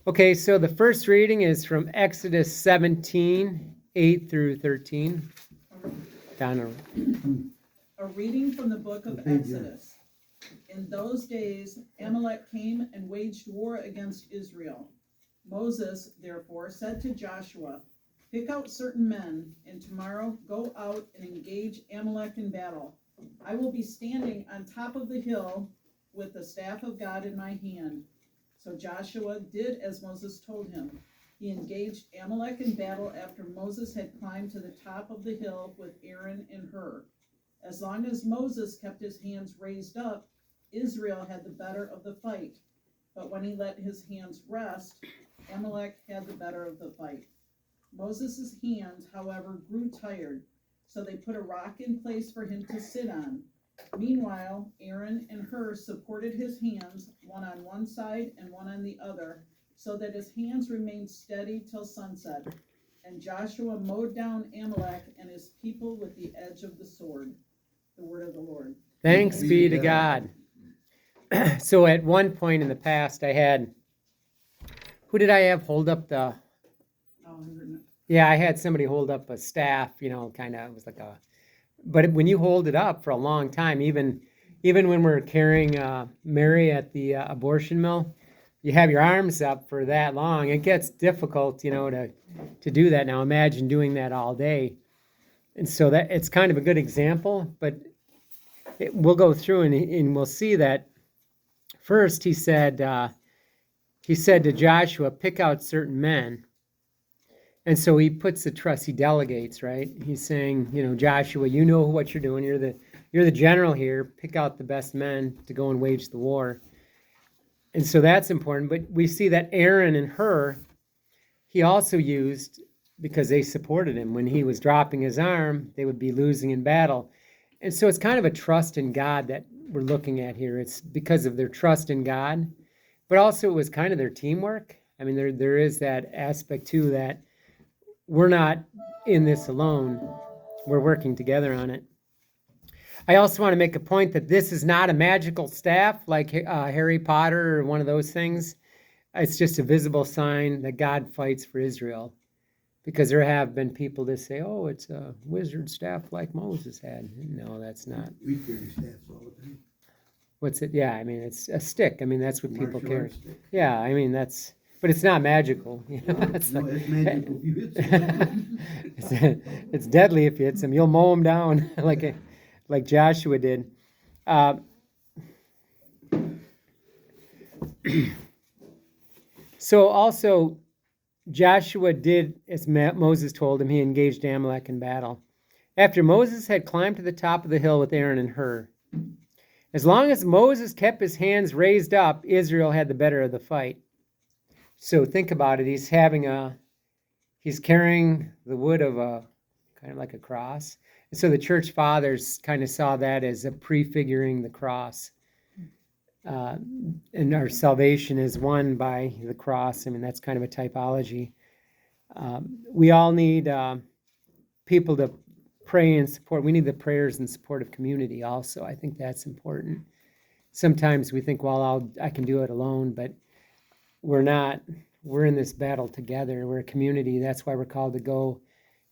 Okay, so the first reading is from Exodus 17, 8 through 13. Donna. A reading from the book of Exodus. In those days, Amalek came and waged war against Israel. Moses, therefore, said to Joshua, "Pick out certain men, and tomorrow go out and engage Amalek in battle. I will be standing on top of the hill with the staff of God in my hand." So Joshua did as Moses told him. He engaged Amalek in battle after Moses had climbed to the top of the hill with Aaron and Hur. As long as Moses kept his hands raised up, Israel had the better of the fight. But when he let his hands rest, Amalek had the better of the fight. Moses' hands, however, grew tired, so they put a rock in place for him to sit on. Meanwhile, Aaron and Hur supported his hands, one on one side and one on the other, so that his hands remained steady till sunset. And Joshua mowed down Amalek and his people with the edge of the sword. The word of the Lord. Thanks be to God. So at one point in the past, who did I have hold up the? Yeah, I had somebody hold up a staff, kind of, it was like but when you hold it up for a long time, even when we're carrying Mary at the abortion mill, you have your arms up for that long. It gets difficult, to do that. Now imagine doing that all day. And so that it's kind of a good example, but we'll go through and we'll see that first he said to Joshua, pick out certain men. And so he puts the trust, he delegates, right? He's saying, Joshua, you know what you're doing. You're the general here. Pick out the best men to go and wage the war. And so that's important. But we see that Aaron and Hur, he also used, because they supported him. When he was dropping his arm, they would be losing in battle. And so it's kind of a trust in God that we're looking at here. It's because of their trust in God, but also it was kind of their teamwork. I mean, there is that aspect too, that we're not in this alone. We're working together on it. I also want to make a point that this is not a magical staff like Harry Potter or one of those things. It's just a visible sign that God fights for Israel. Because there have been people that say, oh, it's a wizard staff like Moses had. No, that's not. We carry staffs all the time. What's it? Yeah, I mean, it's a stick. I mean, that's what people Martial carry. arts stick. Yeah, I mean, but it's not magical. It's magical if you hit someone. It's deadly if you hit them. You'll mow them down like Joshua did. So also, Joshua did as Moses told him. He engaged Amalek in battle. After Moses had climbed to the top of the hill with Aaron and Hur. As long as Moses kept his hands raised up, Israel had the better of the fight. So think about it. He's carrying the wood of a kind of like a cross. And so the church fathers kind of saw that as a prefiguring the cross. And our salvation is won by the cross. I mean, that's kind of a typology. We all need people to pray and support. We need the prayers and support of community also. I think that's important. Sometimes we think, well, I can do it alone, but we're not. We're in this battle together. We're a community. That's why we're called to go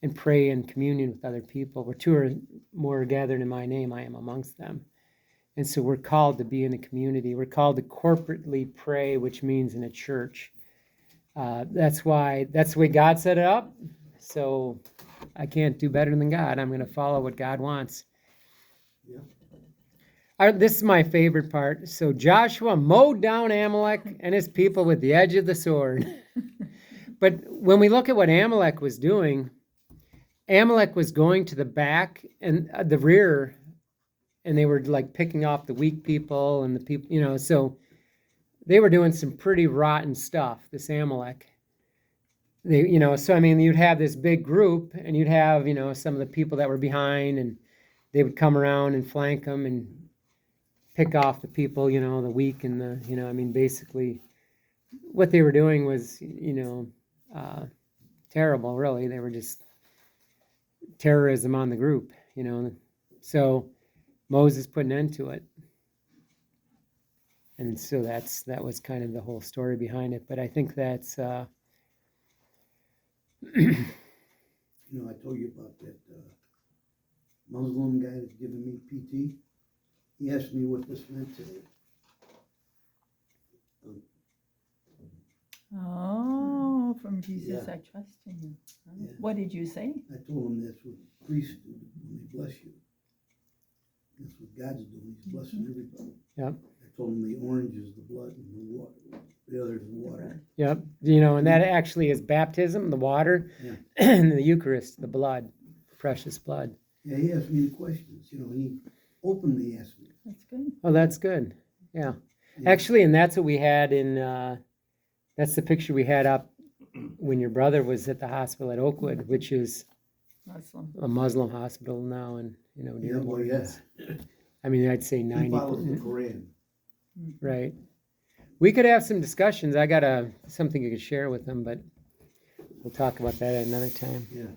and pray in communion with other people. Where two or more are gathered in my name, I am amongst them. And so we're called to be in a community. We're called to corporately pray, which means in a church. That's the way God set it up. So I can't do better than God. I'm going to follow what God wants. Yeah. This is my favorite part. So Joshua mowed down Amalek and his people with the edge of the sword. But when we look at what Amalek was doing, Amalek was going to the back and the rear, and they were like picking off the weak people and the people, so they were doing some pretty rotten stuff, this Amalek. So I mean, you'd have this big group and you'd have, some of the people that were behind, and they would come around and flank them and pick off the people, the weak and basically what they were doing was, terrible, really. They were just terrorism on the group, So Moses put an end to it. And so that was kind of the whole story behind it. But I think that's You know, I told you about that Muslim guy that's giving me PT. He asked me what this meant today. Oh, from Jesus, Yeah. I trust in you. Oh, Yeah. what did you say? I told him that's what priests do when they bless you. That's what God's doing. He's blessing everybody. Yep. I told him the orange is the blood and the water. The other is the water. Yep, and that actually is baptism, the water, Yeah. and the Eucharist, the blood, precious blood. Yeah, he asked me the questions. You know, he openly asked me. That's good. Oh, that's good. Yeah. Yeah. Actually, and that's what we had in, that's the picture we had up when your brother was at the hospital at Oakwood, which is Muslim. a Muslim hospital now, and, Yeah, Dearborn. well, yeah. I mean, I'd say He 90, follows the Quran. right. We could have some discussions. I got something you could share with them, but we'll talk about that at another time. Yeah.